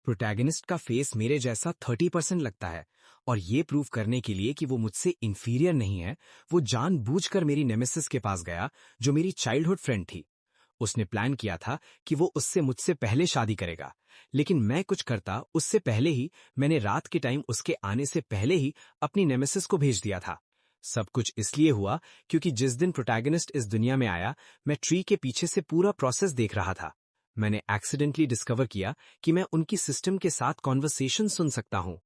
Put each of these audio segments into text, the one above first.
Protagonist का face मेरे जैसा 30% लगता है और ये प्रूव करने के लिए कि वो मुझसे इंफीरियर नहीं है, वो जानबूझकर मेरी नेमेसिस के पास गया जो मेरी चाइल्डहुड फ्रेंड थी। उसने प्लान किया था कि वो उससे मुझसे पहले शादी करेगा, लेकिन मैं कुछ करता उससे पहले ही मैंने रात के टाइम उसके आने से पहले ही अपनी नेमेसिस को भेज दिया था। सब कुछ इसलिए हुआ क्योंकि जिस दिन प्रोटैगनिस्ट इस दुनिया में आया, मैं ट्री के पीछे से पूरा प्रोसेस देख रहा था। मैंने एक्सीडेंटली डिस्कवर किया कि मैं उनकी सिस्टम के साथ कॉन्वर्सेशन सुन सकता हूँ।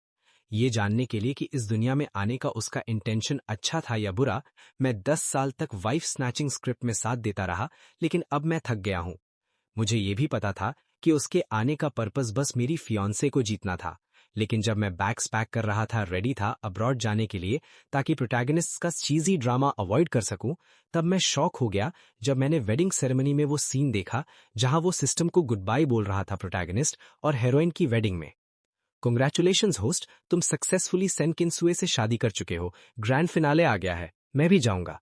ये जानने के लिए कि इस दुनिया में आने का उसका इंटेंशन अच्छा था या बुरा, मैं 10 साल तक वाइफ स्नैचिंग स्क्रिप्ट में साथ देता रहा, लेकिन अब मैं थक गया हूँ। मुझे ये भी पता था कि उसके आने का पर्पस बस मेरी फियांसे को जीतना था, लेकिन जब मैं बैग्स पैक कर रहा था, रेडी था अब्रॉड जाने के लिए ताकि प्रोटैगनिस्ट का चीजी ड्रामा अवॉइड कर सकूं, तब मैं शॉक हो गया जब मैंने वेडिंग सेरेमनी में वो सीन देखा जहां वो सिस्टम को गुड बाय बोल रहा था प्रोटैगनिस्ट और हेरोइन की वेडिंग में। कांग्रेचुलेशंस होस्ट, तुम सक्सेसफुली सेन किनसुए से शादी कर चुके हो। ग्रैंड फिनाले आ गया है, मैं भी जाऊंगा।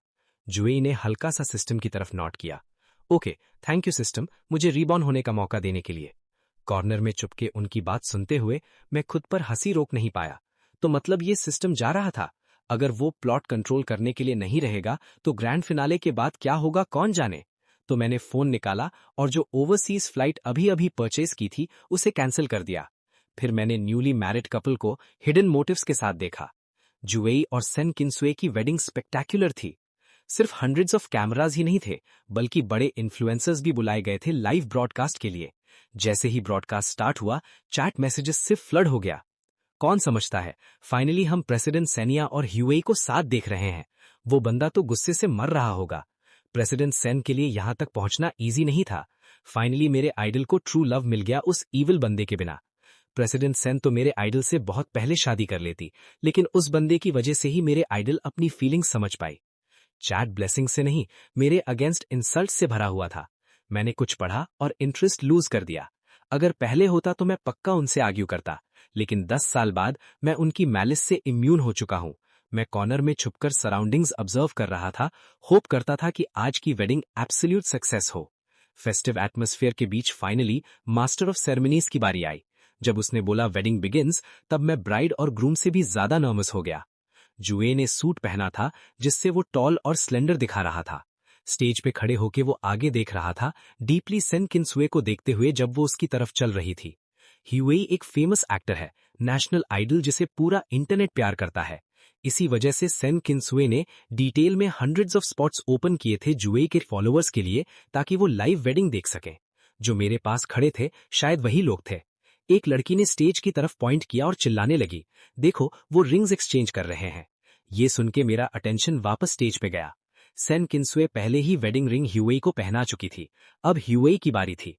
जुएई ने हल्का सा सिस्टम की तरफ नॉट किया। ओके, थैंक यू सिस्टम, मुझे रीबॉर्न होने का मौका देने के लिए। कॉर्नर में चुपके उनकी बात सुनते हुए मैं खुद पर हंसी रोक नहीं पाया। तो मतलब ये सिस्टम जा रहा था। अगर वो प्लॉट कंट्रोल करने के लिए नहीं रहेगा तो ग्रैंड फिनाले के बाद क्या होगा कौन जाने। तो मैंने फोन निकाला और जो ओवरसीज फ्लाइट अभी अभी परचेज की थी उसे कैंसिल कर दिया। फिर मैंने न्यूली मैरिड कपल को हिडन मोटिव्स के साथ देखा। जुएई और सेन किनसुए की वेडिंग स्पेक्टैक्युलर थी। सिर्फ हंड्रेड्स ऑफ कैमराज ही नहीं थे, बल्कि बड़े इन्फ्लुएंसर्स भी बुलाए गए थे लाइव ब्रॉडकास्ट के लिए। जैसे ही ब्रॉडकास्ट स्टार्ट हुआ, चैट मैसेजेस से फ्लड हो गया। कौन समझता है, फाइनली हम प्रेसिडेंट सेनिया और ह्यूएई को साथ देख रहे हैं। वो बंदा तो गुस्से से मर रहा होगा। प्रेसिडेंट सेन के लिए यहां तक पहुंचना इजी नहीं था। फाइनली मेरे आइडल को ट्रू लव मिल गया उस ईविल बंदे के बिना। प्रेसिडेंट सेन तो मेरे आइडल से बहुत पहले शादी कर लेती, लेकिन उस बंदे की वजह से ही मेरे आइडल अपनी फीलिंग्स समझ पाई। चैट ब्लेसिंग से नहीं, मेरे अगेंस्ट इंसल्ट से भरा हुआ था। मैंने कुछ पढ़ा और इंटरेस्ट लूज कर दिया। अगर पहले होता तो मैं पक्का उनसे आर्ग्यू करता, लेकिन 10 साल बाद मैं उनकी मैलिस से इम्यून हो चुका हूं। मैं कॉर्नर में छुपकर सराउंडिंग्स ऑब्जर्व कर रहा था, होप करता था कि आज की वेडिंग एब्सोल्यूट सक्सेस हो। फेस्टिव एटमॉस्फेयर के बीच फाइनली मास्टर ऑफ सेरेमनीज की बारी आई। जब उसने बोला वेडिंग बिगिंस, तब मैं ब्राइड और ग्रूम से भी ज्यादा नर्वस हो गया। जुए ने सूट पहना था जिससे वो टॉल और स्लेंडर दिखा रहा था। स्टेज पे खड़े होके वो आगे देख रहा था, डीपली सेन किनसुए को देखते हुए जब वो उसकी तरफ चल रही थी। ह्यूएई एक फेमस एक्टर है, नेशनल आइडल जिसे पूरा इंटरनेट प्यार करता है। इसी वजह से सेन किनसुए ने डिटेल में हंड्रेड्स ऑफ स्पॉट्स ओपन किए थे जुए के फॉलोअर्स के लिए, ताकि वो लाइव वेडिंग देख सकें। जो मेरे पास खड़े थे शायद वही लोग थे। एक लड़की ने स्टेज की तरफ पॉइंट किया और चिल्लाने लगी, देखो वो रिंग्स एक्सचेंज कर रहे हैं। ये सुन के मेरा अटेंशन वापस स्टेज पे गया। सेन किनसुए पहले ही वेडिंग रिंग ह्यूएई को पहना चुकी थी। अब ह्यूएई की बारी थी।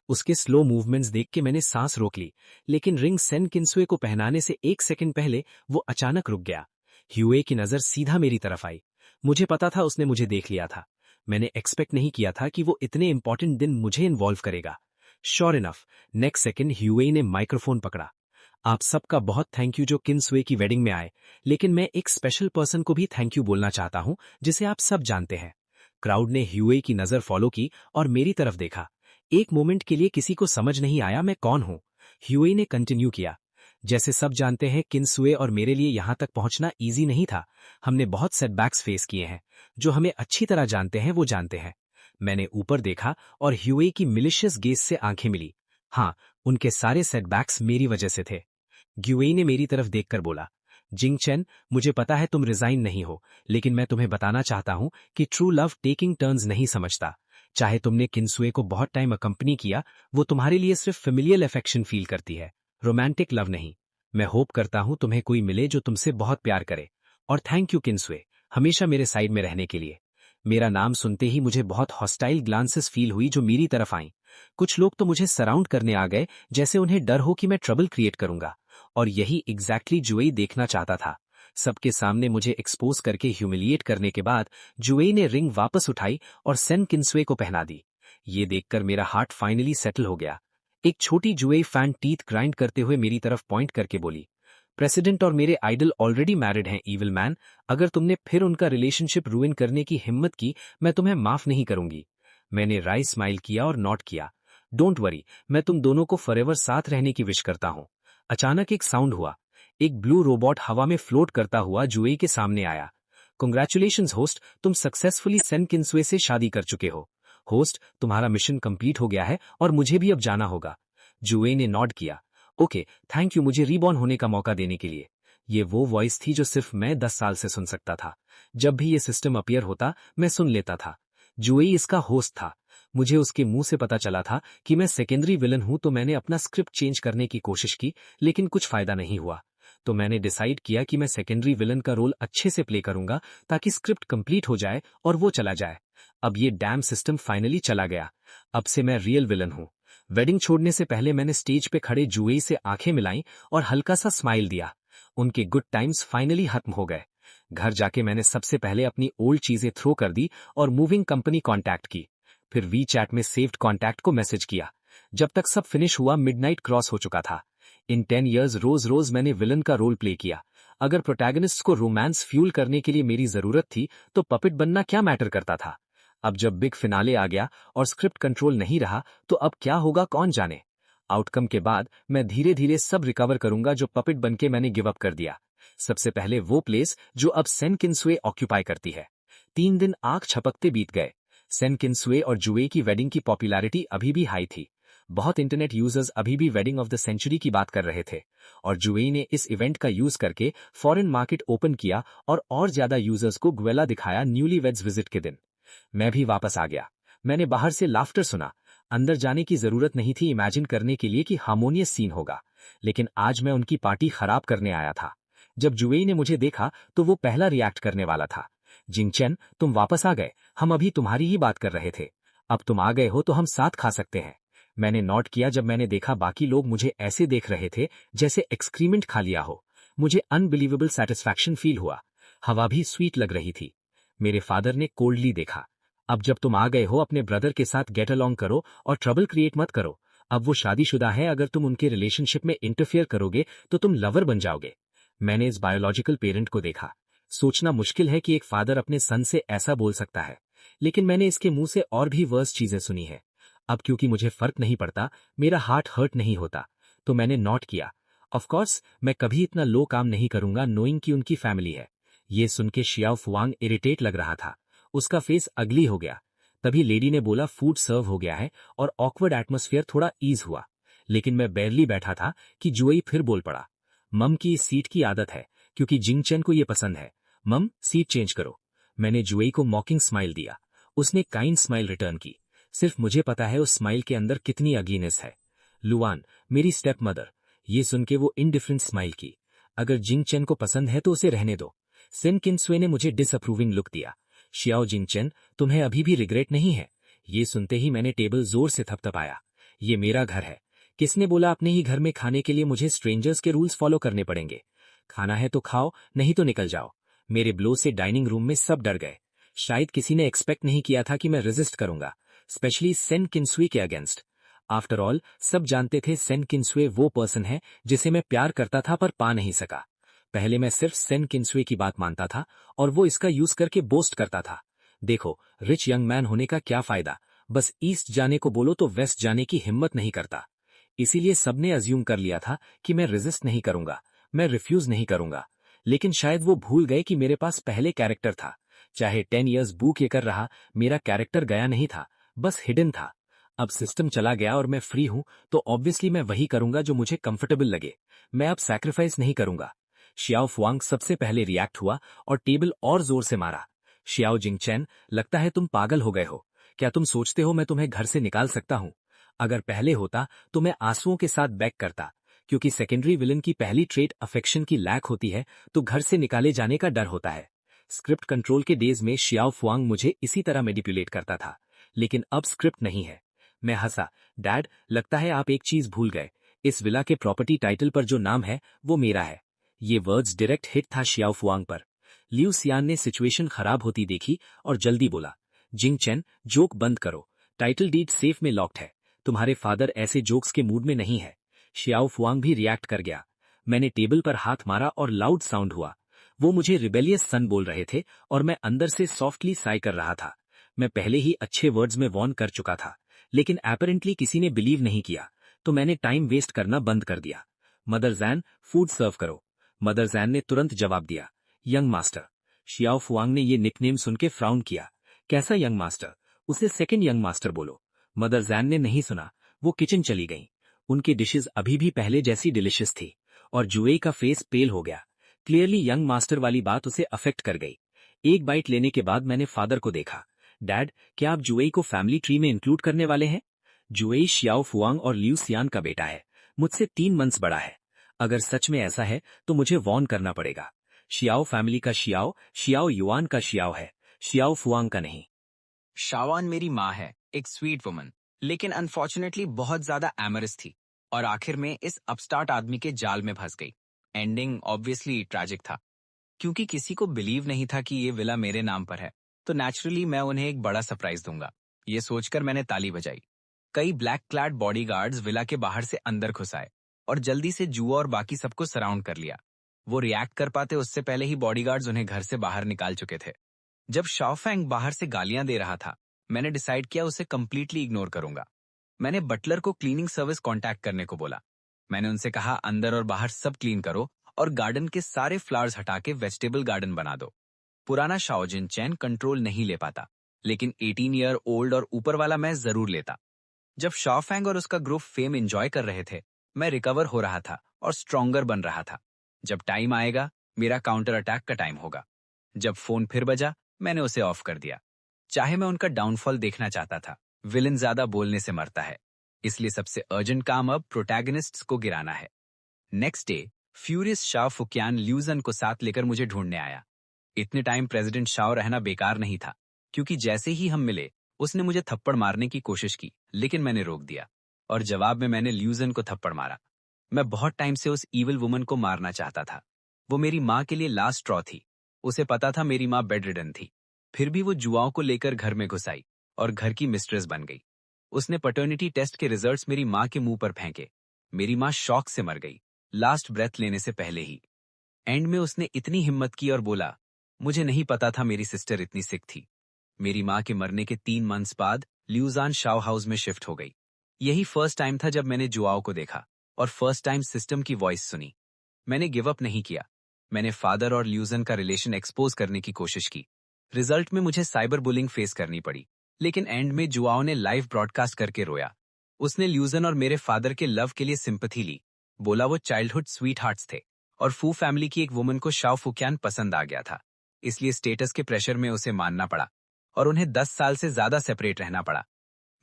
उसके स्लो मूवमेंट्स देख के मैंने सांस रोक ली, लेकिन रिंग सेन किनसुए को पहनाने से एक सेकंड पहले वो अचानक रुक गया। ह्यूएई की नजर सीधा मेरी तरफ आई। मुझे पता था उसने मुझे देख लिया था। मैंने एक्सपेक्ट नहीं किया था कि वो इतने इंपॉर्टेंट दिन मुझे इन्वॉल्व करेगा। श्योर इनफ, नेक्स्ट सेकंड ह्यूएई ने माइक्रोफोन पकड़ा। आप सबका बहुत थैंक यू जो किनसुए की वेडिंग में आए, लेकिन मैं एक स्पेशल पर्सन को भी थैंक यू बोलना चाहता हूं जिसे आप सब जानते हैं। क्राउड ने ह्यूएई की नजर फॉलो की और मेरी तरफ देखा। एक मोमेंट के लिए किसी को समझ नहीं आया मैं कौन हूं। ह्यूएई ने कंटिन्यू किया, जैसे सब जानते हैं किनसुए और मेरे लिए यहां तक पहुंचना इजी नहीं था। हमने बहुत सेटबैक्स फेस किए हैं। जो हमें अच्छी तरह जानते हैं वो जानते हैं। मैंने ऊपर देखा और ह्यूएई की मिलिशियस गेज से आंखें मिली। हाँ, उनके सारे सेटबैक्स मेरी वजह से थे। ग्युएई ने मेरी तरफ देखकर बोला, जिंग चेन, मुझे पता है तुम रिजाइन नहीं हो, लेकिन मैं तुम्हें बताना चाहता हूं कि ट्रू लव टेकिंग टर्न्स नहीं समझता। चाहे तुमने किनसुए को बहुत टाइम अकंपनी किया, वो तुम्हारे लिए सिर्फ फेमिलियल अफेक्शन फील करती है, रोमांटिक लव नहीं। मैं होप करता हूं तुम्हें कोई मिले जो तुमसे बहुत प्यार करे। और थैंक यू किनसुए, हमेशा मेरे साइड में रहने के लिए। मेरा नाम सुनते ही मुझे बहुत हॉस्टाइल ग्लांसेस फील हुई जो मेरी तरफ आईं। कुछ लोग तो मुझे सराउंड करने आ गए, जैसे उन्हें डर हो कि मैं ट्रबल क्रिएट करूंगा। और यही एग्जैक्टली जुएई देखना चाहता था। सबके सामने मुझे एक्सपोज करके ह्यूमिलिएट करने के बाद जुएई ने रिंग वापस उठाई और सेन किनसुए को पहना दी। ये देखकर मेरा हार्ट फाइनली सेटल हो गया। एक छोटी जुएई फैन टीथ ग्राइंड करते हुए मेरी तरफ पॉइंट करके बोली, प्रेसिडेंट और मेरे आइडल ऑलरेडी मैरिड हैं ईविल मैन। अगर तुमने फिर उनका रिलेशनशिप रूइन करने की हिम्मत की, मैं तुम्हें माफ नहीं करूंगी। मैंने राइस स्माइल किया और नॉट किया। डोंट वरी, मैं तुम दोनों को फॉरएवर साथ रहने की विश करता हूँ। अचानक एक साउंड हुआ। एक ब्लू रोबोट हवा में फ्लोट करता हुआ जुएई के सामने आया। कंग्रेचुलेशंस होस्ट, तुम सक्सेसफुली सेन किन्सुए से शादी कर चुके हो। होस्ट, तुम्हारा मिशन कंप्लीट हो गया है और मुझे भी अब जाना होगा। जुएई ने नॉड किया। ओके, थैंक यू मुझे रीबॉर्न होने का मौका देने के लिए। ये वो वॉइस थी जो सिर्फ मैं 10 साल से सुन सकता था। जब भी ये सिस्टम अपीयर होता, मैं सुन लेता था। जुएई इसका होस्ट था। मुझे उसके मुंह से पता चला था कि मैं सेकेंडरी विलन हूं, तो मैंने अपना स्क्रिप्ट चेंज करने की कोशिश की, लेकिन कुछ फायदा नहीं हुआ। तो मैंने डिसाइड किया कि मैं सेकेंडरी विलन का रोल अच्छे से प्ले करूंगा ताकि स्क्रिप्ट कंप्लीट हो जाए और वो चला जाए। अब ये डैम सिस्टम फाइनली चला गया। अब से मैं रियल विलन हूं। वेडिंग छोड़ने से पहले मैंने स्टेज पे खड़े जुएई से आंखें मिलाई और हल्का सा स्माइल दिया। उनके गुड टाइम्स फाइनली खत्म हो गए। घर जाके मैंने सबसे पहले अपनी ओल्ड चीजें थ्रो कर दी और मूविंग कंपनी कांटेक्ट की। फिर वी चैट में सेव्ड कांटेक्ट को मैसेज किया। जब तक सब फिनिश हुआ, मिडनाइट क्रॉस हो चुका था। इन 10 इयर्स रोज रोज मैंने विलन का रोल प्ले किया। अगर प्रोटैगनिस्ट को रोमांस फ्यूल करने के लिए मेरी जरूरत थी, तो पपिट बनना क्या मैटर करता था। अब जब बिग फिनाले आ गया और स्क्रिप्ट कंट्रोल नहीं रहा, तो अब क्या होगा कौन जाने। आउटकम के बाद मैं धीरे धीरे सब रिकवर करूंगा जो पपिट बनके मैंने गिव अप कर दिया। सबसे पहले वो प्लेस जो अब सेन किन्सुए ऑक्यूपाई करती है। 3 दिन आंख छपकते बीत गए। सेन किन्सुए और जुए की वेडिंग की पॉपुलैरिटी अभी भी हाई थी। बहुत इंटरनेट यूजर्स अभी भी वेडिंग ऑफ द सेंचुरी की बात कर रहे थे और जुए ने इस इवेंट का यूज करके फॉरेन मार्केट ओपन किया और ज्यादा यूजर्स को ग्वेला दिखाया न्यूली वेड्स विजिट के दिन। मैं भी वापस आ गया। मैंने बाहर से लाफ्टर सुना। अंदर जाने की जरूरत नहीं थी इमेजिन करने के लिए कि हार्मोनियस सीन होगा, लेकिन आज मैं उनकी पार्टी खराब करने आया था। जब जुएई ने मुझे देखा तो वो पहला रिएक्ट करने वाला था। जिंगचेन, तुम वापस आ गए, हम अभी तुम्हारी ही बात कर रहे थे। अब तुम आ गए हो तो हम साथ खा सकते हैं। मैंने नोट किया जब मैंने देखा बाकी लोग मुझे ऐसे देख रहे थे जैसे एक्सक्रीमेंट खा लिया हो। मुझे अनबिलीवेबल सेटिस्फैक्शन फील हुआ। हवा भी स्वीट लग रही थी। मेरे फादर ने कोल्डली देखा। अब जब तुम आ गए हो, अपने ब्रदर के साथ गेट अलोंग करो और ट्रबल क्रिएट मत करो। अब वो शादीशुदा है, अगर तुम उनके रिलेशनशिप में इंटरफियर करोगे तो तुम लवर बन जाओगे। मैंने इस बायोलॉजिकल पेरेंट को देखा। सोचना मुश्किल है कि एक फादर अपने सन से ऐसा बोल सकता है, लेकिन मैंने इसके मुंह से और भी वर्स चीजें सुनी है। अब क्योंकि मुझे फर्क नहीं पड़ता, मेरा हार्ट हर्ट नहीं होता, तो मैंने नोट किया। ऑफ कोर्स मैं कभी इतना लो काम नहीं करूंगा नोइंग कि उनकी फैमिली है। ये सुन के शियाओ फुआंग इरिटेट लग रहा था। उसका फेस अगली हो गया। तभी लेडी ने बोला फूड सर्व हो गया है और ऑकवर्ड एटमॉस्फेयर थोड़ा ईज हुआ। लेकिन मैं बैरली बैठा था कि जुएई फिर बोल पड़ा। मम की इस सीट की आदत है, क्योंकि जिंगचेन को ये पसंद है। मम, सीट चेंज करो। मैंने जुएई को मॉकिंग स्माइल दिया। उसने काइंड स्माइल रिटर्न की। सिर्फ मुझे पता है उस स्माइल के अंदर कितनी अगलीनेस है। लुआन, मेरी स्टेप मदर। ये सुन के वो इनडिफरेंट स्माइल की। अगर जिंगचेन को पसंद है तो उसे रहने दो। सेन किन्सुए ने मुझे डिसअप्रूविंग लुक दिया। शियाओ जिंगचेन, तुम्हें अभी भी रिग्रेट नहीं है? ये सुनते ही मैंने टेबल जोर से थपथपाया। ये मेरा घर है। किसने बोला अपने ही घर में खाने के लिए मुझे स्ट्रेंजर्स के रूल्स फॉलो करने पड़ेंगे? खाना है तो खाओ, नहीं तो निकल जाओ। मेरे ब्लो से डाइनिंग रूम में सब डर गए। शायद किसी ने एक्सपेक्ट नहीं किया था कि मैं रेजिस्ट करूंगा, स्पेशली सेन किन्सुए के अगेंस्ट। आफ्टर ऑल सब जानते थे सेन किन्सुए वो पर्सन है जिसे मैं प्यार करता था पर पा नहीं सका। पहले मैं सिर्फ सेन किन्सुए की बात मानता था और वो इसका यूज करके बोस्ट करता था। देखो, रिच यंग मैन होने का क्या फायदा, बस ईस्ट जाने को बोलो तो वेस्ट जाने की हिम्मत नहीं करता। इसीलिए सबने अज्यूम कर लिया था कि मैं रेजिस्ट नहीं करूंगा, मैं रिफ्यूज नहीं करूंगा। लेकिन शायद वो भूल गए कि मेरे पास पहले कैरेक्टर था। चाहे 10 इयर्स बूक ये कर रहा, मेरा कैरेक्टर गया नहीं था, बस हिडन था। अब सिस्टम चला गया और मैं फ्री हूं, तो ऑब्वियसली मैं वही करूंगा जो मुझे कंफर्टेबल लगे। मैं अब सैक्रिफाइस नहीं करूंगा। शियाओ फुआंग सबसे पहले रिएक्ट हुआ और टेबल और जोर से मारा। शियाओ जिंगचेन, लगता है तुम पागल हो गए हो। क्या तुम सोचते हो मैं तुम्हें घर से निकाल सकता हूं? अगर पहले होता तो मैं आंसुओं के साथ बैक करता, क्योंकि सेकेंडरी विलन की पहली ट्रेट अफेक्शन की लैक होती है, तो घर से निकाले जाने का डर होता है। स्क्रिप्ट कंट्रोल के डेज में शियाओ फुआंग मुझे इसी तरह मैनिपुलेट करता था, लेकिन अब स्क्रिप्ट नहीं है। मैं हंसा। डैड, लगता है आप एक चीज भूल गए। इस विला के प्रॉपर्टी टाइटल पर जो नाम है वो मेरा है। ये वर्ड्स डायरेक्ट हिट था शियाओ फुआंग पर। लियू सियान ने सिचुएशन खराब होती देखी और जल्दी बोला, जिंगचेन, जोक बंद करो। टाइटल डीड सेफ में लॉक्ड है। तुम्हारे फादर ऐसे जोक्स के मूड में नहीं है। शियाओ फुआंग भी रिएक्ट कर गया। मैंने टेबल पर हाथ मारा और लाउड साउंड हुआ। वो मुझे रिबेलियस सन बोल रहे थे और मैं अंदर से सॉफ्टली साई कर रहा था। मैं पहले ही अच्छे वर्ड्स में वॉर्न कर चुका था, लेकिन एपरेंटली किसी ने बिलीव नहीं किया, तो मैंने टाइम वेस्ट करना बंद कर दिया। मदर जैन, फूड सर्व करो। मदर जैन ने तुरंत जवाब दिया, यंग मास्टर। शियाओ फुआंग ने ये निकनेम सुन के फ्राउन किया। कैसा यंग मास्टर? उसे सेकंड यंग मास्टर बोलो। मदर जैन ने नहीं सुना, वो किचन चली गईं। उनकी डिशेस अभी भी पहले जैसी डिलिशियस थी, और जुएई का फेस पेल हो गया। क्लियरली यंग मास्टर वाली बात उसे अफेक्ट कर गई। एक बाइट लेने के बाद मैंने फादर को देखा। डैड, क्या आप जुएई को फैमिली ट्री में इंक्लूड करने वाले हैं? जुएई शियाओ फुआंग और लियू सियान का बेटा है, मुझसे 3 मंथ्स बड़ा है। अगर सच में ऐसा है तो मुझे वॉर्न करना पड़ेगा। शियाओ फैमिली का शियाओ, शियाओ युआन का शियाओ है, शियाओ फुआंग का नहीं। शावान मेरी माँ है, एक स्वीट वुमन, लेकिन अनफॉर्चुनेटली बहुत ज्यादा एमरस थी और आखिर में इस अपस्टार्ट आदमी के जाल में फंस गई। एंडिंग ऑब्वियसली ट्रैजिक था, क्योंकि किसी को बिलीव नहीं था कि ये विला मेरे नाम पर है, तो नेचुरली मैं उन्हें एक बड़ा सरप्राइज दूंगा। ये सोचकर मैंने ताली बजाई। कई ब्लैक क्लैड बॉडीगार्ड्स विला के बाहर से अंदर घुस आए और जल्दी से जुआ और बाकी सबको सराउंड कर लिया। वो रिएक्ट कर पाते उससे पहले ही बॉडीगार्ड्स उन्हें घर से बाहर निकाल चुके थे। जब शाओफैंग बाहर से गालियां दे रहा था, मैंने डिसाइड किया उसे कंप्लीटली इग्नोर करूंगा। मैंने बटलर को क्लीनिंग सर्विस कांटेक्ट करने को बोला। मैंने उनसे कहा अंदर और बाहर सब क्लीन करो और गार्डन के सारे फ्लावर्स हटा के वेजिटेबल गार्डन बना दो। पुराना शाओजिन चैन कंट्रोल नहीं ले पाता, लेकिन 18 ईयर ओल्ड और ऊपर वाला मैं जरूर लेता। जब शाओफैंग और उसका ग्रुप फेम एंजॉय कर रहे थे, मैं रिकवर हो रहा था और स्ट्रॉन्गर बन रहा था। जब टाइम आएगा, मेरा काउंटर अटैक का टाइम होगा। जब फोन फिर बजा, मैंने उसे ऑफ कर दिया। चाहे मैं उनका डाउनफॉल देखना चाहता था, विलन ज्यादा बोलने से मरता है, इसलिए सबसे अर्जेंट काम अब प्रोटैगनिस्ट्स को गिराना है। नेक्स्ट डे, फ्यूरियस शाओ फुकियान ल्यूजन को साथ लेकर मुझे ढूंढने आया। इतने टाइम प्रेसिडेंट शाओ रहना बेकार नहीं था, क्योंकि जैसे ही हम मिले, उसने मुझे थप्पड़ मारने की कोशिश की, लेकिन मैंने रोक दिया और जवाब में मैंने ल्यूजन को थप्पड़ मारा। मैं बहुत टाइम से उस ईविल वुमन को मारना चाहता था। वो मेरी माँ के लिए लास्ट स्ट्रॉ थी। उसे पता था मेरी माँ बेड रिडन थी, फिर भी वो जुआओं को लेकर घर में घुस आई और घर की मिस्ट्रेस बन गई। उसने पैटर्निटी टेस्ट के रिजल्ट्स मेरी माँ के मुंह पर फेंके। मेरी माँ शॉक से मर गई, लास्ट ब्रेथ लेने से पहले ही। एंड में उसने इतनी हिम्मत की और बोला, मुझे नहीं पता था मेरी सिस्टर इतनी सिक थी। मेरी माँ के मरने के 3 मंथ्स बाद ल्यूजान शाओ हाउस में शिफ्ट हो गई। यही फर्स्ट टाइम था जब मैंने जुआओ को देखा और फर्स्ट टाइम सिस्टम की वॉइस सुनी। मैंने गिव अप नहीं किया। मैंने फादर और ल्यूजन का रिलेशन एक्सपोज करने की कोशिश की। रिजल्ट में मुझे साइबर बुलिंग फेस करनी पड़ी, लेकिन एंड में जुआओ ने लाइव ब्रॉडकास्ट करके रोया। उसने ल्यूजन और मेरे फादर के लव के लिए सिंपैथी ली। बोला वो चाइल्डहुड स्वीट हार्ट्स थे और फू फैमिली की एक वुमन को शाओ फुकियान पसंद आ गया था, इसलिए स्टेटस के प्रेशर में उसे मानना पड़ा और उन्हें 10 साल से ज्यादा सेपरेट रहना पड़ा।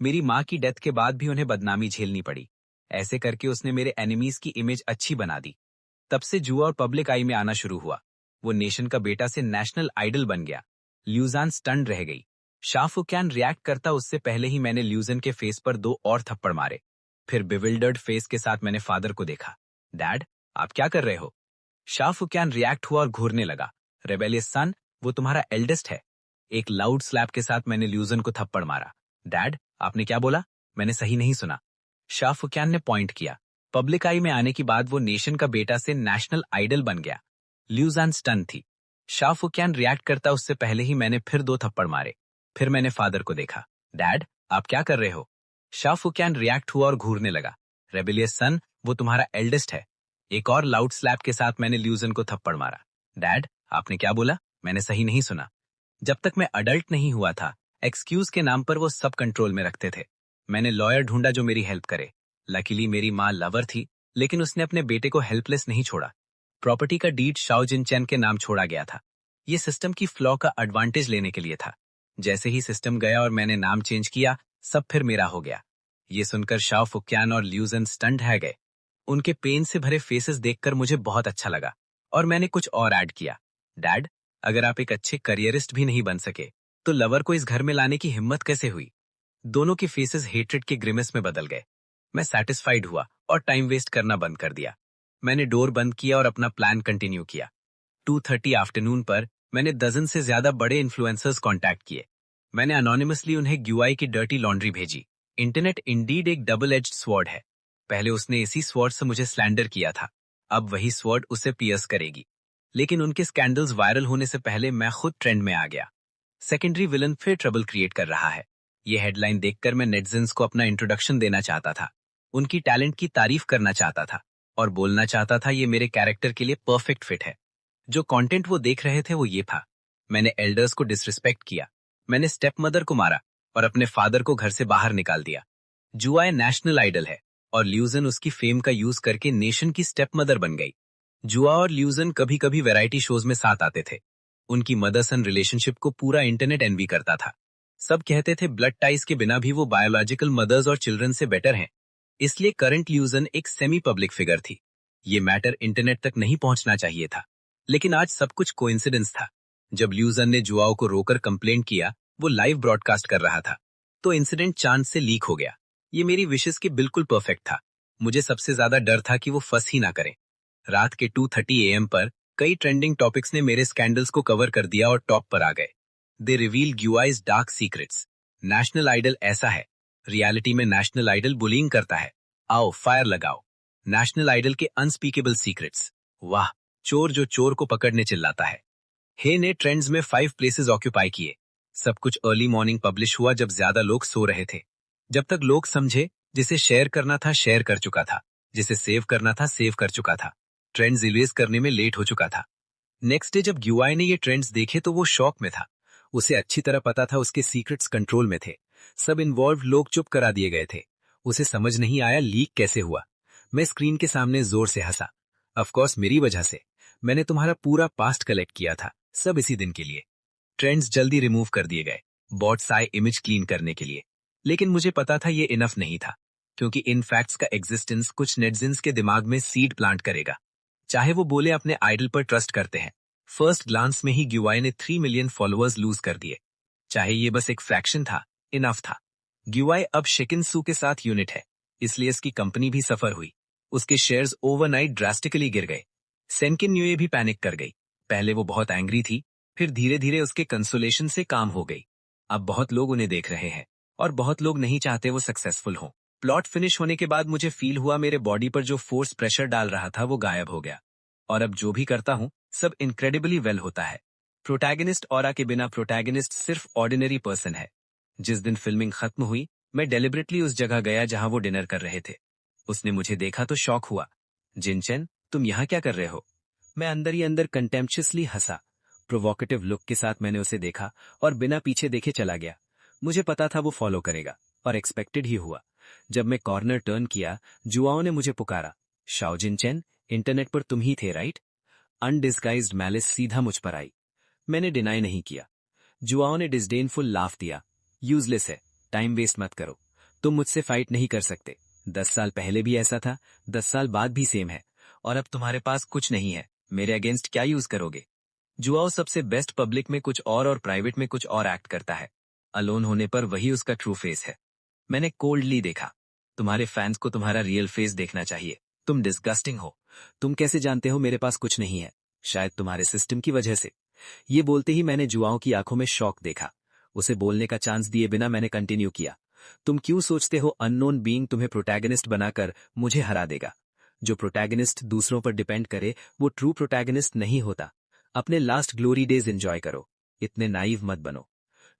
मेरी माँ की डेथ के बाद भी उन्हें बदनामी झेलनी पड़ी। ऐसे करके उसने मेरे एनिमीज की इमेज अच्छी बना दी। तब से जुआ और पब्लिक आई में आना शुरू हुआ। वो नेशन का बेटा से नेशनल आइडल बन गया। ल्यूजान स्टन्ड रह गई। शाह फुकियान रिएक्ट करता उससे पहले ही मैंने ल्यूजन के फेस पर 2 और थप्पड़ मारे। फिर बिविल्डर्ड फेस के साथ मैंने फादर को देखा। डैड, आप क्या कर रहे हो? शाह फुकियान रिएक्ट हुआ और घूरने लगा। रेबेलियस सन, वो तुम्हारा एल्डेस्ट है। एक लाउड स्लैप के साथ मैंने ल्यूजन को थप्पड़ मारा। डैड, आपने क्या बोला? मैंने सही नहीं सुना। शाह फुकियान ने पॉइंट किया। पब्लिक आई में आने के बाद वो नेशन का बेटा से नेशनल आइडल बन गया। ल्यूजान स्टन थी। शाह फुकियान रिएक्ट करता उससे पहले ही मैंने फिर 2 थप्पड़ मारे। फिर मैंने फादर को देखा। डैड, आप क्या कर रहे हो? शाह फुकियान रिएक्ट हुआ और घूरने लगा। रेबेलियस सन, वो तुम्हारा एल्डेस्ट है। एक और लाउड स्लैप के साथ मैंने ल्यूजन को थप्पड़ मारा। डैड, आपने क्या बोला? मैंने सही नहीं सुना। जब तक मैं अडल्ट नहीं हुआ था, एक्सक्यूज के नाम पर वो सब कंट्रोल में रखते थे। मैंने लॉयर ढूंढा जो मेरी हेल्प करे। लकीली मेरी माँ लवर थी, लेकिन उसने अपने बेटे को हेल्पलेस नहीं छोड़ा। प्रॉपर्टी का डीड शाओ जिन चैन के नाम छोड़ा गया था। ये सिस्टम की फ्लॉ का एडवांटेज लेने के लिए था। जैसे ही सिस्टम गया और मैंने नाम चेंज किया, सब फिर मेरा हो गया। ये सुनकर शाओ फुकियान और ल्यूजन स्टंट रह गए। उनके पेन से भरे फेसेस देखकर मुझे बहुत अच्छा लगा और मैंने कुछ और ऐड किया। डैड, अगर आप एक अच्छे करियरिस्ट भी नहीं बन सके, तो लवर को इस घर में लाने की हिम्मत कैसे हुई? दोनों के फेसेस हेट्रेड के ग्रिमेस में बदल गए। मैं सैटिस्फाइड हुआ और टाइम वेस्ट करना बंद कर दिया। मैंने डोर बंद किया और अपना प्लान कंटिन्यू किया। 2:30 आफ्टरनून पर मैंने डजन से ज्यादा बड़े इन्फ्लुएंसर्स कांटेक्ट किए। मैंने अनोनिमसली उन्हें ग्यूआई की डर्टी लॉन्ड्री भेजी। इंटरनेट इंडीड एक डबल एज्ड स्वॉर्ड है। पहले उसने इसी स्वॉर्ड से मुझे स्लैंडर किया था, अब वही स्वॉर्ड उसे पियर्स करेगी। लेकिन उनके स्कैंडल्स वायरल होने से पहले मैं खुद ट्रेंड में आ गया। सेकेंडरी विलन फिर ट्रबल क्रिएट कर रहा है। ये हेडलाइन देखकर मैं नेटिजन्स को अपना इंट्रोडक्शन देना चाहता था, उनकी टैलेंट की तारीफ करना चाहता था और बोलना चाहता था ये मेरे कैरेक्टर के लिए परफेक्ट फिट है। जो कंटेंट वो देख रहे थे वो ये था, मैंने एल्डर्स को डिसरिस्पेक्ट किया, मैंने स्टेप मदर को मारा और अपने फादर को घर से बाहर निकाल दिया। जुआ नेशनल आइडल है और ल्यूजन उसकी फेम का यूज करके नेशन की स्टेप मदर बन गई। जुआ और ल्यूजन कभी कभी वैरायटी शोज में साथ आते थे। उनकी मदर सन रिलेशनशिप को पूरा इंटरनेट एनवी करता था। सब कहते थे ब्लड टाइज के बिना भी वो बायोलॉजिकल मदर्स और चिल्ड्रन से बेटर हैं। इसलिए करंट ल्यूजन एक सेमी पब्लिक फिगर थी। ये मैटर इंटरनेट तक नहीं पहुंचना चाहिए था, लेकिन आज सब कुछ कोइंसिडेंस था। जब ल्यूजन ने जुआओ को रोकर कंप्लेंट किया, वो लाइव ब्रॉडकास्ट कर रहा था, तो इंसिडेंट चांद से लीक हो गया। ये मेरी विशेस के बिल्कुल परफेक्ट था। मुझे सबसे ज्यादा डर था कि वो फंस ही ना करें। रात के 2:30 AM पर कई ट्रेंडिंग टॉपिक्स ने मेरे स्कैंडल्स को कवर कर दिया और टॉप पर आ गए। They reveal guys dark secrets. National idol ऐसा है, रियलिटी में नेशनल आइडल बुलिंग करता है। आओ फायर लगाओ। नेशनल आइडल के अनस्पीकेबल सीक्रेट्स। वाह, चोर जो चोर को पकड़ने चिल्लाता है। हे ने ट्रेंड्स में 5 प्लेसेस ऑक्यूपाई किए। सब कुछ अर्ली मॉर्निंग पब्लिश हुआ जब ज्यादा लोग सो रहे थे। जब तक लोग समझे, जिसे शेयर करना था शेयर कर चुका था, जिसे सेव करना था सेव कर चुका था। ट्रेंड्स रिलीज करने में लेट हो चुका था। नेक्स्ट डे जब ग्यूआई ने ये ट्रेंड्स देखे तो वो शॉक में था। उसे अच्छी तरह पता था उसके सीक्रेट्स कंट्रोल में थे। सब इन्वॉल्व लोग चुप करा दिए गए थे। उसे समझ नहीं आया लीक कैसे हुआ। मैं स्क्रीन के सामने जोर से हंसा। ऑफकोर्स मेरी वजह से। मैंने तुम्हारा पूरा पास्ट कलेक्ट किया था, सब इसी दिन के लिए। ट्रेंड्स जल्दी रिमूव कर दिए गए, बॉट्स आए इमेज क्लीन करने के लिए। लेकिन मुझे पता था ये इनफ नहीं था, क्योंकि इन फैक्ट्स का एग्जिस्टेंस कुछ नेटिजन्स के दिमाग में सीड प्लांट करेगा। चाहे वो बोले अपने आइडल पर ट्रस्ट करते हैं, फर्स्ट ग्लांस में ही ग्यूआई ने 3 मिलियन फॉलोअर्स लूज कर दिए। चाहे ये बस एक फ्रैक्शन था, इनफ था। ग्यूआई अब शेकिन सू के साथ यूनिट है, इसलिए इसकी कंपनी भी सफर हुई। उसके शेयर्स ओवरनाइट ड्रास्टिकली गिर गए। सेनकिन न्यूए भी पैनिक कर गई। पहले वो बहुत एंग्री थी, फिर धीरे धीरे उसके कंसोलेशन से काम हो गई। अब बहुत लोग उन्हें देख रहे हैं और बहुत लोग नहीं चाहते वो सक्सेसफुल हो। प्लॉट फिनिश होने के बाद मुझे फील हुआ मेरे बॉडी पर जो फोर्स प्रेशर डाल रहा था वो गायब हो गया। और अब जो भी करता हूँ सब इनक्रेडिबली वेल होता है। प्रोटैगनिस्ट ऑरा के बिना प्रोटैगनिस्ट सिर्फ ऑर्डिनरी पर्सन है। जिस दिन फिल्मिंग खत्म हुई, मैं डेलिबरेटली उस जगह गया जहां वो डिनर कर रहे थे। उसने मुझे देखा तो शॉक हुआ। जिनचेन, तुम यहाँ क्या कर रहे हो? मैं अंदर ही अंदर कंटेम्पचुअसली हंसा। प्रोवोकेटिव लुक के साथ मैंने उसे देखा और बिना पीछे देखे चला गया। मुझे पता था वो फॉलो करेगा और एक्सपेक्टेड ही हुआ। जब मैं कॉर्नर टर्न किया, जुआओ ने मुझे पुकारा, शाओ जिनचेन, इंटरनेट पर तुम ही थे राइट? अनडिस्गाइज्ड मैलिस सीधा मुझ पर आई। मैंने डिनाई नहीं किया। जुआओ ने डिसडेनफुल लाफ दिया। यूजलेस है, टाइम वेस्ट मत करो। तुम मुझसे फाइट नहीं कर सकते। 10 साल पहले भी ऐसा था, 10 साल बाद भी सेम है। और अब तुम्हारे पास कुछ नहीं है, मेरे अगेंस्ट क्या यूज करोगे? जुआओ सबसे बेस्ट पब्लिक में कुछ और प्राइवेट में कुछ और एक्ट करता है। अलोन होने पर वही उसका ट्रू फेस है। मैंने कोल्डली देखा। तुम्हारे फैंस को तुम्हारा रियल फेस देखना चाहिए। तुम डिस्गस्टिंग हो। तुम कैसे जानते हो मेरे पास कुछ नहीं है? शायद तुम्हारे सिस्टम की वजह से। ये बोलते ही मैंने जुआओ की आंखों में शॉक देखा। उसे बोलने का चांस दिए बिना मैंने कंटिन्यू किया। तुम क्यों सोचते हो अननोन बीइंग तुम्हें प्रोटैगनिस्ट बनाकर मुझे हरा देगा? जो प्रोटैगनिस्ट दूसरों पर डिपेंड करे वो ट्रू प्रोटैगनिस्ट नहीं होता। अपने लास्ट ग्लोरी डेज एंजॉय करो, इतने नाइव मत बनो।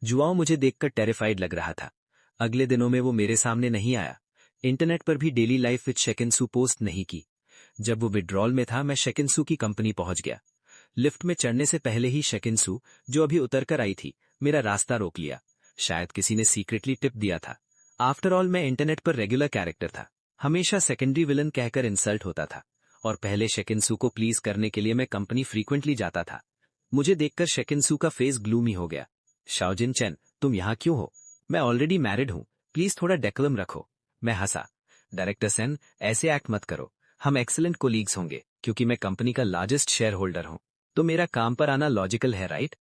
जुआओ मुझे देखकर टेरिफाइड लग रहा था। अगले दिनों में वो मेरे सामने नहीं आया। इंटरनेट पर भी डेली लाइफ विद शेकिनसू पोस्ट नहीं की। जब वो विड्रॉल में था, मैं शेकिनसू की कंपनी पहुंच गया। लिफ्ट में चढ़ने से पहले ही शेकिनसू, जो अभी उतरकर आई थी, मेरा रास्ता रोक लिया। शायद किसी ने सीक्रेटली टिप दिया था। आफ्टर ऑल मैं इंटरनेट पर रेगुलर कैरेक्टर था। हमेशा सेकेंडरी विलन कहकर इंसल्ट होता था। और पहले शेकिनसू को प्लीज करने के लिए मैं कंपनी फ्रीक्वेंटली जाता था। मुझे देखकर शेकिनसू का फेस ग्लूमी हो गया। शाओजिन चेन, तुम यहाँ क्यों हो? मैं ऑलरेडी मैरिड हूँ, प्लीज थोड़ा डेकोरम रखो। मैं हंसा। डायरेक्टर सेन, ऐसे एक्ट मत करो। हम एक्सीलेंट कोलीग्स होंगे, क्योंकि मैं कंपनी का लार्जेस्ट शेयर होल्डर हूँ। तो मेरा काम पर आना लॉजिकल है राइट?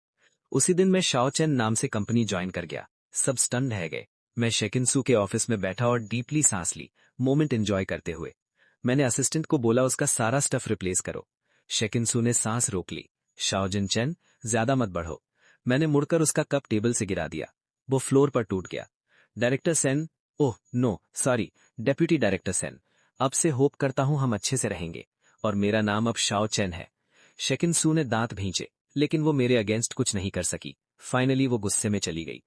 उसी दिन मैं शाओ चेन नाम से कंपनी ज्वाइन कर गया। सब स्टन रह गए। मैं शेकिनसू के ऑफिस में बैठा और डीपली सांस ली, मोमेंट एंजॉय करते हुए। मैंने असिस्टेंट को बोला उसका सारा स्टफ रिप्लेस करो। शेकिनसू ने सांस रोक ली। शाओजिन चेन, ज्यादा मत बढ़ो। मैंने मुड़कर उसका कप टेबल से गिरा दिया। वो फ्लोर पर टूट गया। Director Sen, oh no sorry, deputy director Sen, अब से होप करता हूं हम अच्छे से रहेंगे। और मेरा नाम अब शाओ चेन है। शेकिनसू ने दांत भींचे, लेकिन वो मेरे अगेंस्ट कुछ नहीं कर सकी। फाइनली वो गुस्से में चली गई।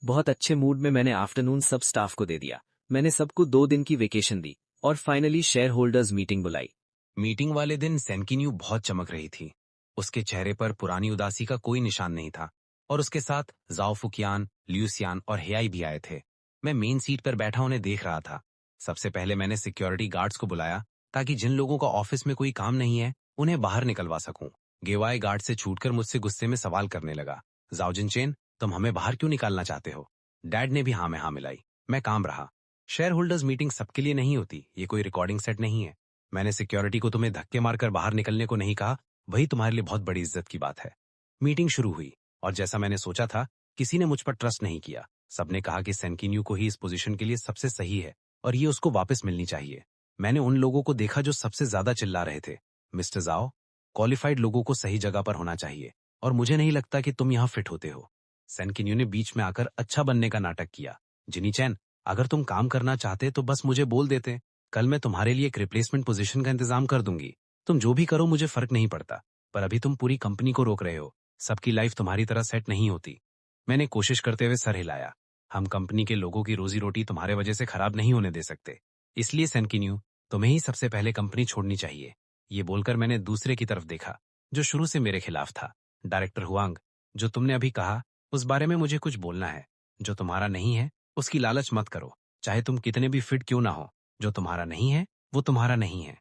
बहुत अच्छे मूड में मैंने आफ्टरनून सब स्टाफ को दे दिया। मैंने सबको 2 दिन की वेकेशन दी और फाइनली शेयर होल्डर्स मीटिंग बुलाई। मीटिंग वाले दिन सेनकिन्यू बहुत चमक रही थी। उसके चेहरे पर पुरानी उदासी का कोई निशान नहीं था और उसके साथ जाओ फुकियान, ल्यूसियान और हेयाई भी आए थे। मैं मेन सीट पर बैठा उन्हें देख रहा था। सबसे पहले मैंने सिक्योरिटी गार्ड्स को बुलाया ताकि जिन लोगों का ऑफिस में कोई काम नहीं है उन्हें बाहर निकलवा सकूं। गेवाई गार्ड से छूटकर मुझसे गुस्से में सवाल करने लगा, जाओ जिनचेन, तुम हमें बाहर क्यों निकालना चाहते हो? डैड ने भी हाँ में हाँ मिलाई। मैं काम रहा। शेयर होल्डर्स मीटिंग सबके लिए नहीं होती, ये कोई रिकॉर्डिंग सेट नहीं है। मैंने सिक्योरिटी को तुम्हें धक्के मारकर बाहर निकलने को नहीं कहा, वही तुम्हारे लिए बहुत बड़ी इज्जत की बात है। मीटिंग शुरू हुई और जैसा मैंने सोचा था, किसी ने मुझ पर ट्रस्ट नहीं किया। सबने कहा कि सेनकिन्यू को ही इस पोजीशन के लिए सबसे सही है और ये उसको वापस मिलनी चाहिए। मैंने उन लोगों को देखा जो सबसे ज्यादा चिल्ला रहे थे, मिस्टर जाओ, क्वालिफाइड लोगों को सही जगह पर होना चाहिए और मुझे नहीं लगता कि तुम यहाँ फिट होते हो। सेनकिन्यू ने बीच में आकर अच्छा बनने का नाटक किया। जिनी चैन, अगर तुम काम करना चाहते तो बस मुझे बोल देते, कल मैं तुम्हारे लिए एक रिप्लेसमेंट पोजीशन का इंतजाम कर दूंगी। तुम जो भी करो मुझे फर्क नहीं पड़ता, पर अभी तुम पूरी कंपनी को रोक रहे हो। सबकी लाइफ तुम्हारी तरह सेट नहीं होती। मैंने कोशिश करते हुए सर हिलाया। हम कंपनी के लोगों की रोजी रोटी तुम्हारे वजह से खराब नहीं होने दे सकते। इसलिए सेनकिन्यू, तुम्हें ही सबसे पहले कंपनी छोड़नी चाहिए। ये बोलकर मैंने दूसरे की तरफ देखा, जो शुरू से मेरे खिलाफ था। डायरेक्टर हुआंग, जो तुमने अभी कहा उस बारे में मुझे कुछ बोलना है। जो तुम्हारा नहीं है उसकी लालच मत करो, चाहे तुम कितने भी फिट क्यों ना हो। जो तुम्हारा नहीं है वो तुम्हारा नहीं है।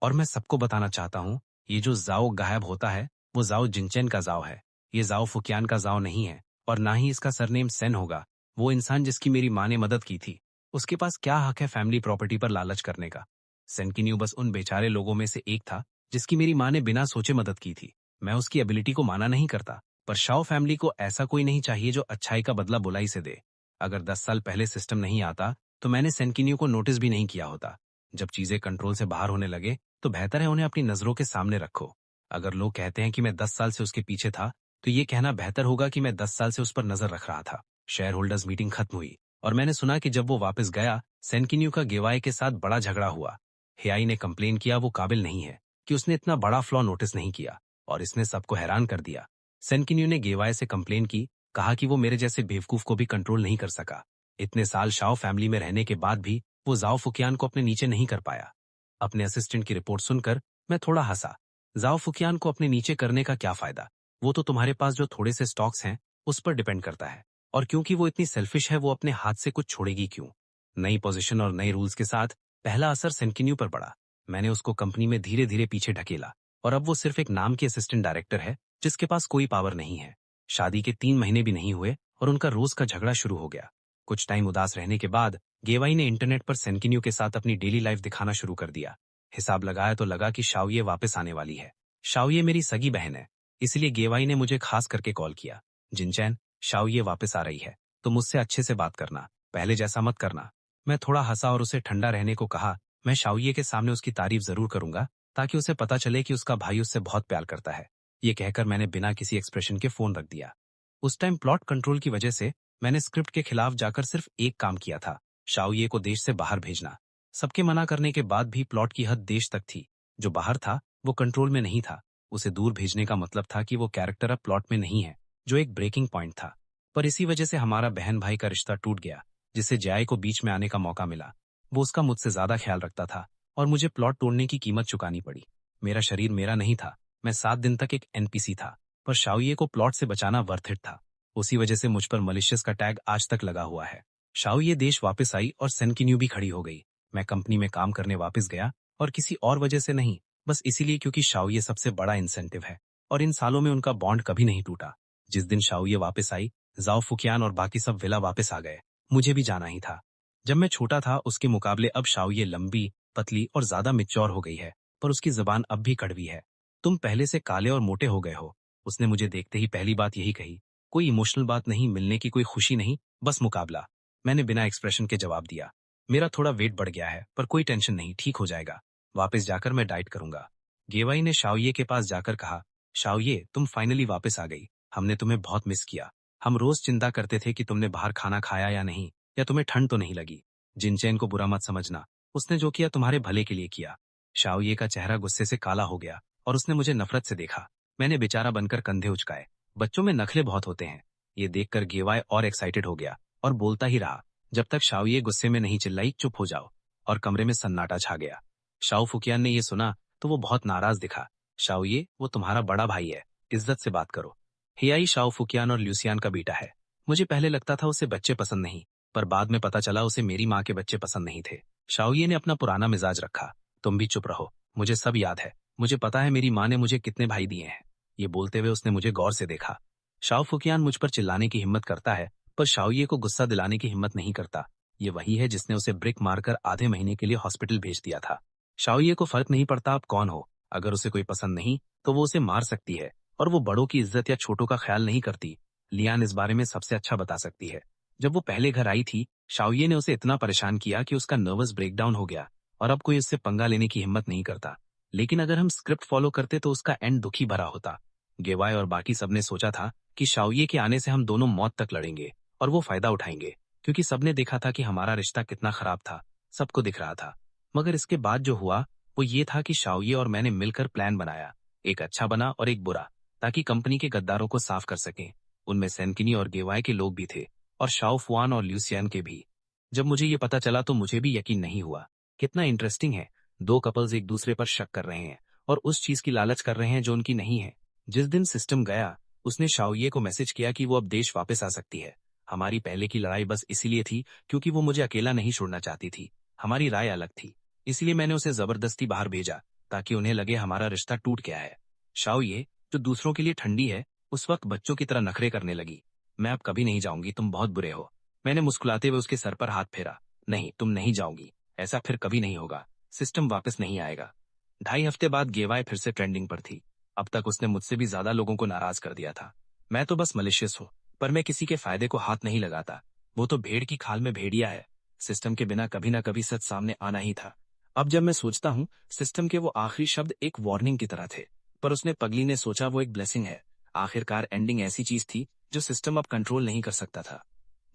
और मैं सबको बताना चाहता हूँ, ये जो जाओ गायब होता है वो जाओ जिनचैन का जाओ है। ये जाओ फुकियान का जाओ नहीं है और ना ही इसका सरनेम सेन होगा। वो इंसान जिसकी मेरी माँ ने मदद की थी, उसके पास क्या हक है फैमिली प्रॉपर्टी पर लालच करने का? सेनकिन्यू बस उन बेचारे लोगों में से एक था जिसकी मेरी माँ ने बिना सोचे मदद की थी। मैं उसकी एबिलिटी को माना नहीं करता, पर शाओ फैमिली को ऐसा कोई नहीं चाहिए जो अच्छाई का बदला बुराई से दे। अगर 10 साल पहले सिस्टम नहीं आता तो मैंने सेनकिन्यू को नोटिस भी नहीं किया होता। जब चीजें कंट्रोल से बाहर होने लगे तो बेहतर है उन्हें अपनी नजरों के सामने रखो। अगर लोग कहते हैं कि मैं 10 साल से उसके पीछे था, तो ये कहना बेहतर होगा कि मैं 10 साल से उस पर नजर रख रहा था। शेयर होल्डर्स मीटिंग खत्म हुई और मैंने सुना कि जब वो वापस गया, सेनकिन्यू का गेवाई के साथ बड़ा झगड़ा हुआ। हेयाई ने कंप्लेन किया वो काबिल नहीं है, कि उसने इतना बड़ा फ्लॉ नोटिस नहीं किया और इसने सबको हैरान कर दिया। सेनकिन्यू ने गेवाई से कंप्लेन की, कहा कि वो मेरे जैसे बेवकूफ को भी कंट्रोल नहीं कर सका। इतने साल शाओ फैमिली में रहने के बाद भी वो जाओ फुकियान को अपने नीचे नहीं कर पाया। अपने असिस्टेंट की रिपोर्ट सुनकर मैं थोड़ा हंसा। जाओ फुकियान को अपने नीचे करने का क्या फायदा? वो तो तुम्हारे पास जो थोड़े से स्टॉक्स हैं उस पर डिपेंड करता है, और क्योंकि वो इतनी सेल्फिश है वो अपने हाथ से कुछ छोड़ेगी क्यों? नई पोजीशन और नए रूल्स के साथ पहला असर सेनकिन्यू पर पड़ा। मैंने उसको कंपनी में धीरे धीरे पीछे ढकेला और अब वो सिर्फ एक नाम की असिस्टेंट डायरेक्टर है जिसके पास कोई पावर नहीं है। शादी के 3 महीने भी नहीं हुए और उनका रोज का झगड़ा शुरू हो गया। कुछ टाइम उदास रहने के बाद गेवाई ने इंटरनेट पर सेनकिन्यू के साथ अपनी डेली लाइफ दिखाना शुरू कर दिया। हिसाब लगाया तो लगा कि शाओये वापस आने वाली है। शाओये मेरी सगी बहन है, इसलिए गेवाई ने मुझे खास करके कॉल किया। जिनचैन, शाओये वापस आ रही है, तो मुझसे अच्छे से बात करना, पहले जैसा मत करना। मैं थोड़ा हंसा और उसे ठंडा रहने को कहा। मैं शाओये के सामने उसकी तारीफ जरूर करूंगा ताकि उसे पता चले कि उसका भाई उससे बहुत प्यार करता है। ये कहकर मैंने बिना किसी एक्सप्रेशन के फोन रख दिया। उस टाइम प्लॉट कंट्रोल की वजह से मैंने स्क्रिप्ट के खिलाफ जाकर सिर्फ एक काम किया था, शाओये को देश से बाहर भेजना। सबके मना करने के बाद भी प्लॉट की हद देश तक थी। जो बाहर था वो कंट्रोल में नहीं था। उसे दूर भेजने का मतलब था कि वो कैरेक्टर अब प्लॉट में नहीं है, जो एक ब्रेकिंग पॉइंट था। पर इसी वजह से हमारा बहन भाई का रिश्ता टूट गया, जिससे जय को बीच में आने का मौका मिला। वो उसका मुझसे ज्यादा ख्याल रखता था और मुझे प्लॉट तोड़ने की कीमत चुकानी पड़ी। मेरा शरीर मेरा नहीं था, मैं 7 दिन तक एक एनपीसी था, पर शाओये को प्लॉट से बचाना वर्थ इट था। उसी वजह से मुझ पर मलिशियस का टैग आज तक लगा हुआ है। शाओये देश वापस आई और सेनकिन्यू भी खड़ी हो गई। मैं कंपनी में काम करने वापस गया और किसी और वजह से नहीं, बस इसीलिए क्योंकि शाओये सबसे बड़ा इंसेंटिव है और इन सालों में उनका बॉन्ड कभी नहीं टूटा। जिस दिन शाओये वापस आई, जाओ फुकियान और बाकी सब विला वापस आ गए। मुझे भी जाना ही था। जब मैं छोटा था उसके मुकाबले अब शाओये लंबी, पतली और ज्यादा मिच्योर हो गई है, पर उसकी जबान अब भी कड़वी है। तुम पहले से काले और मोटे हो गए हो, उसने मुझे देखते ही पहली बात यही कही। कोई इमोशनल बात नहीं, मिलने की कोई खुशी नहीं, बस मुकाबला। मैंने बिना एक्सप्रेशन के जवाब दिया। मेरा थोड़ा वेट बढ़ गया है, पर कोई टेंशन नहीं, ठीक हो जाएगा। वापस जाकर मैं डाइट करूंगा। गेवाई ने शाओये के पास जाकर कहा, शाओये, तुम फाइनली वापस आ गई। हमने तुम्हें बहुत मिस किया। हम रोज चिंता करते थे कि तुमने बाहर खाना खाया या नहीं, या तुम्हें ठंड तो नहीं लगी। जिनचैन को बुरा मत समझना, उसने जो किया तुम्हारे भले के लिए किया। शाओये का चेहरा गुस्से से काला हो गया और उसने मुझे नफरत से देखा। मैंने बेचारा बनकर कंधे उचकाए। बच्चों में नखरे बहुत होते हैं। ये देखकर गेवाई और एक्साइटेड हो गया और बोलता ही रहा जब तक शाओये गुस्से में नहीं चिल्लाई, चुप हो जाओ। और कमरे में सन्नाटा छा गया। शाओ फुकियान ने ये सुना तो वो बहुत नाराज दिखा। शाओये, वो तुम्हारा बड़ा भाई है, इज्जत से बात करो। हियाई शाओ फुकियान और ल्यूसियान का बेटा है। मुझे पहले लगता था उसे बच्चे पसंद नहीं, पर बाद में पता चला उसे मेरी माँ के बच्चे पसंद नहीं थे। शाओये ने अपना पुराना मिजाज रखा। तुम भी चुप रहो, मुझे सब याद है। मुझे पता है मेरी माँ ने मुझे कितने भाई दिए हैं। ये बोलते हुए उसने मुझे गौर से देखा। शाओ फुकियान मुझ पर चिल्लाने की हिम्मत करता है, पर शाओये को गुस्सा दिलाने की हिम्मत नहीं करता। ये वही है जिसने उसे ब्रिक मारकर आधे महीने के लिए हॉस्पिटल भेज दिया था। शाओये को फर्क नहीं पड़ता आप कौन हो, अगर उसे कोई पसंद नहीं तो वो उसे मार सकती है, और वो बड़ों की इज्जत या छोटों का ख्याल नहीं करती। लियान इस बारे में सबसे अच्छा बता सकती है। जब वो पहले घर आई थी, शाओये ने उसे इतना परेशान किया कि उसका नर्वस ब्रेकडाउन हो गया, और अब कोई उससे पंगा लेने की हिम्मत नहीं करता। लेकिन अगर हम स्क्रिप्ट फॉलो करते तो उसका एंड दुखी भरा होता। गेवाई और बाकी सबने सोचा था कि शाओये के आने से हम दोनों मौत तक लड़ेंगे, और वो फायदा उठाएंगे, क्योंकि सबने देखा था कि हमारा रिश्ता कितना खराब था, सबको दिख रहा था। मगर इसके बाद जो हुआ वो ये था कि शाओये और मैंने मिलकर प्लान बनाया, एक अच्छा बना और एक बुरा, ताकि कंपनी के गद्दारों को साफ कर सकें। उनमें सेनकिनी और गेवाई के लोग भी थे, और शाओ फुआन और ल्यूसियन के भी। जब मुझे ये पता चला तो मुझे भी यकीन नहीं हुआ। कितना इंटरेस्टिंग है, दो कपल्स एक दूसरे पर शक कर रहे हैं और उस चीज की लालच कर रहे हैं जो उनकी नहीं है। जिस दिन सिस्टम गया, उसने शाओये को मैसेज किया कि वो अब देश वापस आ सकती है। हमारी पहले की लड़ाई बस इसीलिए थी क्योंकि वो मुझे अकेला नहीं छोड़ना चाहती थी। हमारी राय अलग थी, इसलिए मैंने उसे जबरदस्ती बाहर भेजा, ताकि उन्हें लगे हमारा रिश्ता टूट गया है। शाओये, जो दूसरों के लिए ठंडी है, उस वक्त बच्चों की तरह नखरे करने लगी। मैं अब कभी नहीं जाऊंगी, तुम बहुत बुरे हो। मैंने मुस्कुराते हुए उसके सर पर हाथ फेरा। नहीं, तुम नहीं जाओगी, ऐसा फिर कभी नहीं होगा। सिस्टम वापस नहीं आएगा। 2.5 हफ्ते बाद गेवाई फिर से ट्रेंडिंग पर थी। अब तक उसने मुझसे भी ज्यादा लोगों को नाराज कर दिया था। मैं तो बस मलिशियस हूँ, पर मैं किसी के फायदे को हाथ नहीं लगाता। वो तो भेड़ की खाल में भेड़िया है। सिस्टम के बिना कभी ना कभी सच सामने आना ही था। अब जब मैं सोचता हूँ, सिस्टम के वो आखिरी शब्द एक वार्निंग की तरह थे, पर उसने पगली ने सोचा वो एक ब्लेसिंग है। आखिरकार एंडिंग ऐसी चीज थी जो सिस्टम अब कंट्रोल नहीं कर सकता था।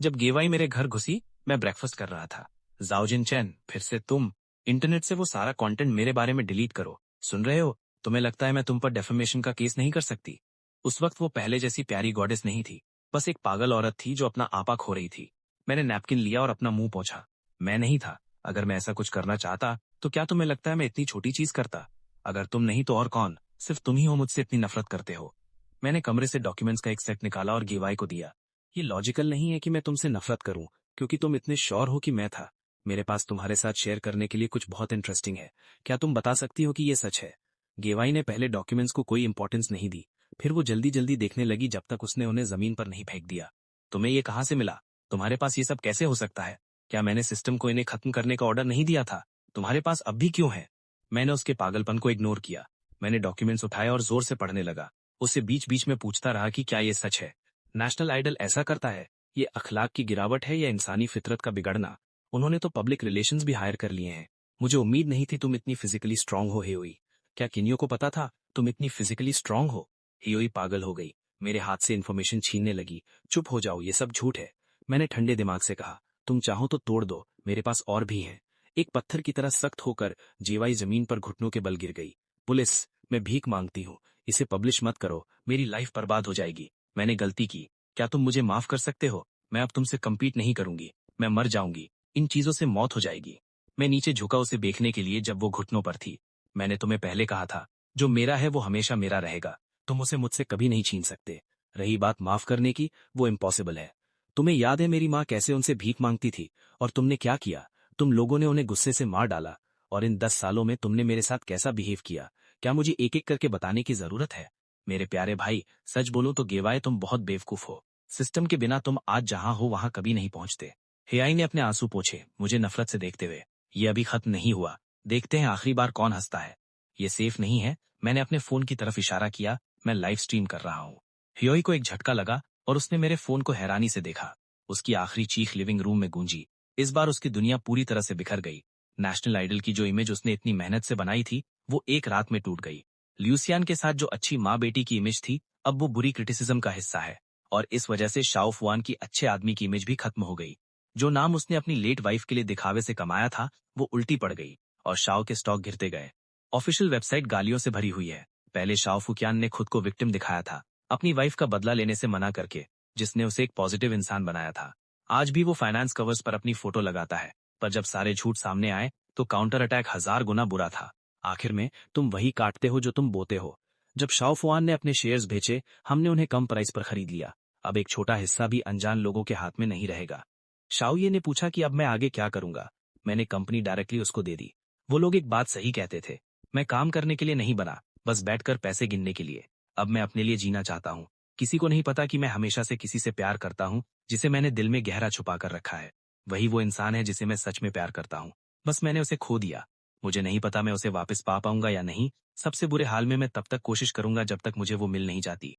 जब गेवाई मेरे घर घुसी, मैं ब्रेकफास्ट कर रहा था। जाओजिन चैन, फिर से तुम। इंटरनेट से वो सारा कंटेंट मेरे बारे में डिलीट करो। सुन रहे हो? तुम्हें लगता है मैं तुम पर डेफेमेशन का केस नहीं कर सकती? उस वक्त वो पहले जैसी प्यारी गॉडेस नहीं थी, बस एक पागल औरत थी जो अपना आपा खो रही थी। मैंने नैपकिन लिया और अपना मुंह पोंछा। मैं नहीं था। अगर मैं ऐसा कुछ करना चाहता तो क्या तुम्हें लगता है मैं इतनी छोटी चीज करता? अगर तुम नहीं तो और कौन? सिर्फ तुम ही हो मुझसे इतनी नफरत करते हो। मैंने कमरे से डॉक्यूमेंट्स का एक सेट निकाला और गेवाई को दिया। ये लॉजिकल नहीं है कि मैं तुमसे नफरत करूं, क्योंकि तुम इतने श्योर हो कि मैं था। मेरे पास तुम्हारे साथ शेयर करने के लिए कुछ बहुत इंटरेस्टिंग है। क्या तुम बता सकती हो कि ये सच है? गेवाई ने पहले डॉक्यूमेंट्स को कोई इंपॉर्टेंस नहीं दी, फिर वो जल्दी जल्दी देखने लगी जब तक उसने उन्हें जमीन पर नहीं फेंक दिया। तुम्हें ये कहाँ से मिला? तुम्हारे पास ये सब कैसे हो सकता है? क्या मैंने सिस्टम को इन्हें खत्म करने का ऑर्डर नहीं दिया था? तुम्हारे पास अब भी क्यों है? मैंने उसके पागलपन को इग्नोर किया। मैंने डॉक्यूमेंट्स उठाए और जोर से पढ़ने लगा। उससे बीच बीच में पूछता रहा कि क्या ये सच है? नेशनल आइडल ऐसा करता है? ये अखलाक की गिरावट है या इंसानी फितरत का बिगड़ना? उन्होंने तो पब्लिक रिलेशंस भी हायर कर लिए हैं। मुझे उम्मीद नहीं थी तुम इतनी फिजिकली स्ट्रांग हो हियोई। क्या किनियो को पता था तुम इतनी फिजिकली स्ट्रांग हो? हियोई पागल हो गई, मेरे हाथ से इन्फॉर्मेशन छीनने लगी। चुप हो जाओ, ये सब झूठ है। मैंने ठंडे दिमाग से कहा, तुम चाहो तो तोड़ दो, मेरे पास और भी हैं। एक पत्थर की तरह सख्त होकर जेवाई जमीन पर घुटनों के बल गिर गई। पुलिस, मैं भीख मांगती हूँ, इसे पब्लिश मत करो, मेरी लाइफ बर्बाद हो जाएगी। मैंने गलती की, क्या तुम मुझे माफ कर सकते हो? मैं अब तुमसे कम्पीट नहीं करूंगी, मैं मर जाऊंगी, इन चीजों से मौत हो जाएगी। मैं नीचे झुका उसे देखने के लिए जब वो घुटनों पर थी। मैंने तुम्हें पहले कहा था, जो मेरा है वो हमेशा मेरा रहेगा, तुम उसे मुझसे कभी नहीं छीन सकते। रही बात माफ करने की, वो इम्पॉसिबल है। तुम्हें याद है मेरी माँ कैसे उनसे भीख मांगती थी, और तुमने क्या किया? तुम लोगों ने उन्हें गुस्से से मार डाला। और इन 10 सालों में तुमने मेरे साथ कैसा बिहेव किया, क्या मुझे एक एक करके बताने की जरूरत है? मेरे प्यारे भाई, सच बोलो तो गेवाए तुम बहुत बेवकूफ हो। सिस्टम के बिना तुम आज जहां हो वहां कभी नहीं पहुंचते। हियाई ने अपने आंसू पोंछे, मुझे नफरत से देखते हुए। ये अभी खत्म नहीं हुआ, देखते हैं आखिरी बार कौन हंसता है। ये सेफ नहीं है। मैंने अपने फोन की तरफ इशारा किया, मैं लाइव स्ट्रीम कर रहा हूँ। हियोई को एक झटका लगा और उसने मेरे फोन को हैरानी से देखा। उसकी आखिरी चीख लिविंग रूम में गूंजी। इस बार उसकी दुनिया पूरी तरह से बिखर गई। नेशनल आइडल की जो इमेज उसने इतनी मेहनत से बनाई थी, वो एक रात में टूट गई। ल्यूसियान के साथ जो अच्छी माँ बेटी की इमेज थी, अब वो बुरी क्रिटिसिज्म का हिस्सा है। और इस वजह से शाओ फुआन की अच्छे आदमी की इमेज भी खत्म हो गई। जो नाम उसने अपनी लेट वाइफ के लिए दिखावे से कमाया था, वो उल्टी पड़ गई और शाओ के स्टॉक गिरते गए। ऑफिशियल वेबसाइट गालियों से भरी हुई है। पहले शाओ फुकियान ने खुद को विक्टिम दिखाया था, अपनी वाइफ का बदला लेने से मना करके, जिसने उसे एक पॉजिटिव इंसान बनाया था। आज भी वो फाइनेंस कवर्स पर अपनी फोटो लगाता है, पर जब सारे झूठ सामने आए तो काउंटर अटैक 1000 गुना बुरा था। आखिर में तुम वही काटते हो जो तुम बोते हो। जब शाओफुआन ने अपने शेयर्स बेचे, हमने उन्हें कम प्राइस पर खरीद लिया। अब एक छोटा हिस्सा भी अनजान लोगों के हाथ में नहीं रहेगा। शाओये ने पूछा कि अब मैं आगे क्या करूंगा। मैंने कंपनी डायरेक्टली उसको दे दी। वो लोग एक बात सही कहते थे, मैं काम करने के लिए नहीं बना, बस बैठकर पैसे गिनने के लिए। अब मैं अपने लिए जीना चाहता हूँ। किसी को नहीं पता कि मैं हमेशा से किसी से प्यार करता हूँ जिसे मैंने दिल में गहरा छुपा कर रखा है। वही वो इंसान है जिसे मैं सच में प्यार करता हूँ, बस मैंने उसे खो दिया। मुझे नहीं पता मैं उसे वापस पा पाऊंगा या नहीं। सबसे बुरे हाल में मैं तब तक कोशिश करूंगा जब तक मुझे वो मिल नहीं जाती।